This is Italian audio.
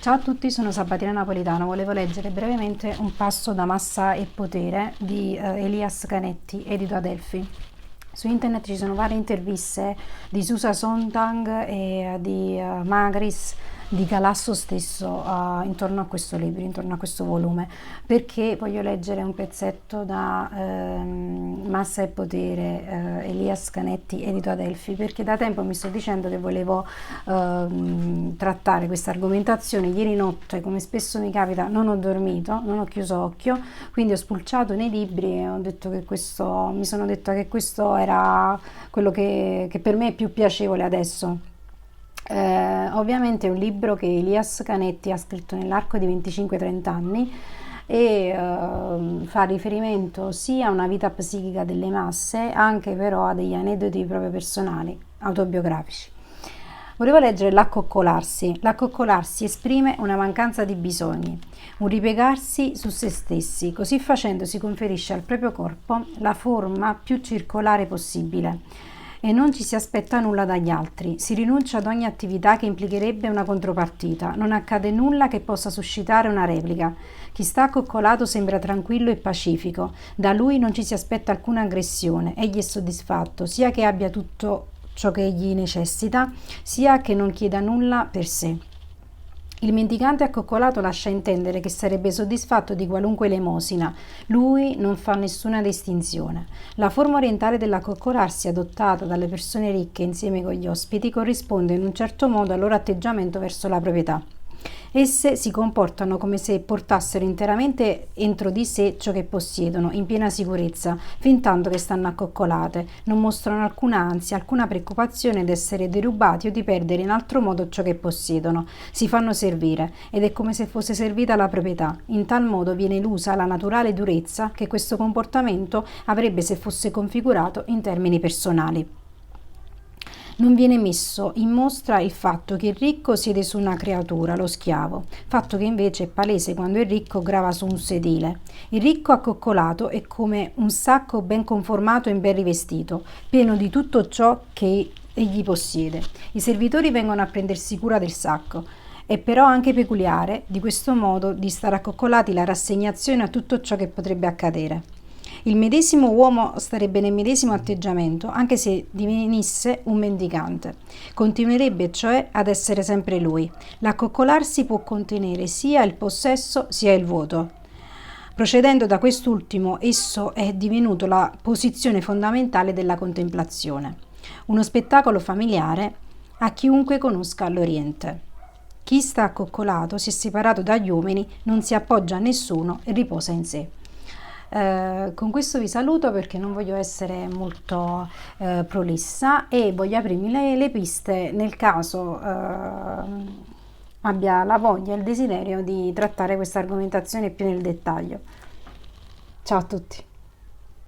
Ciao a tutti, sono Sabatina Napolitano. Volevo leggere brevemente un passo da Massa e Potere di Elias Canetti, edito Adelphi. Su internet ci sono varie interviste di Susa Sontag e di Magris, di Galasso stesso, intorno a questo libro, intorno a questo volume, perché voglio leggere un pezzetto da Massa e Potere, Elias Canetti, edito Adelphi, perché da tempo mi sto dicendo che volevo trattare questa argomentazione. Ieri notte, come spesso mi capita, non ho dormito, non ho chiuso occhio, quindi ho spulciato nei libri e ho detto che mi sono detta che questo era quello che per me è più piacevole adesso. Ovviamente è un libro che Elias Canetti ha scritto nell'arco di 25-30 anni e fa riferimento sia a una vita psichica delle masse, anche però a degli aneddoti proprio personali, autobiografici. Volevo leggere l'accoccolarsi. L'accoccolarsi esprime una mancanza di bisogni, un ripiegarsi su se stessi. Così facendo si conferisce al proprio corpo la forma più circolare possibile e non ci si aspetta nulla dagli altri. Si rinuncia ad ogni attività che implicherebbe una contropartita. Non accade nulla che possa suscitare una replica. Chi sta accoccolato sembra tranquillo e pacifico. Da lui non ci si aspetta alcuna aggressione. Egli è soddisfatto, sia che abbia tutto ciò che egli necessita, sia che non chieda nulla per sé. Il mendicante accoccolato lascia intendere che sarebbe soddisfatto di qualunque elemosina. Lui non fa nessuna distinzione. La forma orientale dell'accoccolarsi adottata dalle persone ricche insieme con gli ospiti corrisponde in un certo modo al loro atteggiamento verso la proprietà. Esse si comportano come se portassero interamente entro di sé ciò che possiedono, in piena sicurezza, fin tanto che stanno accoccolate. Non mostrano alcuna ansia, alcuna preoccupazione di essere derubati o di perdere in altro modo ciò che possiedono. Si fanno servire, ed è come se fosse servita la proprietà. In tal modo viene elusa la naturale durezza che questo comportamento avrebbe se fosse configurato in termini personali. Non viene messo in mostra il fatto che il ricco siede su una creatura, lo schiavo, fatto che invece è palese quando il ricco grava su un sedile. Il ricco accoccolato è come un sacco ben conformato e ben rivestito, pieno di tutto ciò che egli possiede. I servitori vengono a prendersi cura del sacco. È però anche peculiare, di questo modo, di stare accoccolati la rassegnazione a tutto ciò che potrebbe accadere. Il medesimo uomo starebbe nel medesimo atteggiamento anche se divenisse un mendicante. Continuerebbe cioè ad essere sempre lui. L'accoccolarsi può contenere sia il possesso sia il vuoto. Procedendo da quest'ultimo, esso è divenuto la posizione fondamentale della contemplazione. Uno spettacolo familiare a chiunque conosca l'Oriente. Chi sta accoccolato si è separato dagli uomini, non si appoggia a nessuno e riposa in sé. Con questo vi saluto perché non voglio essere molto prolissa e voglio aprirmi le piste nel caso abbia la voglia e il desiderio di trattare questa argomentazione più nel dettaglio. Ciao a tutti.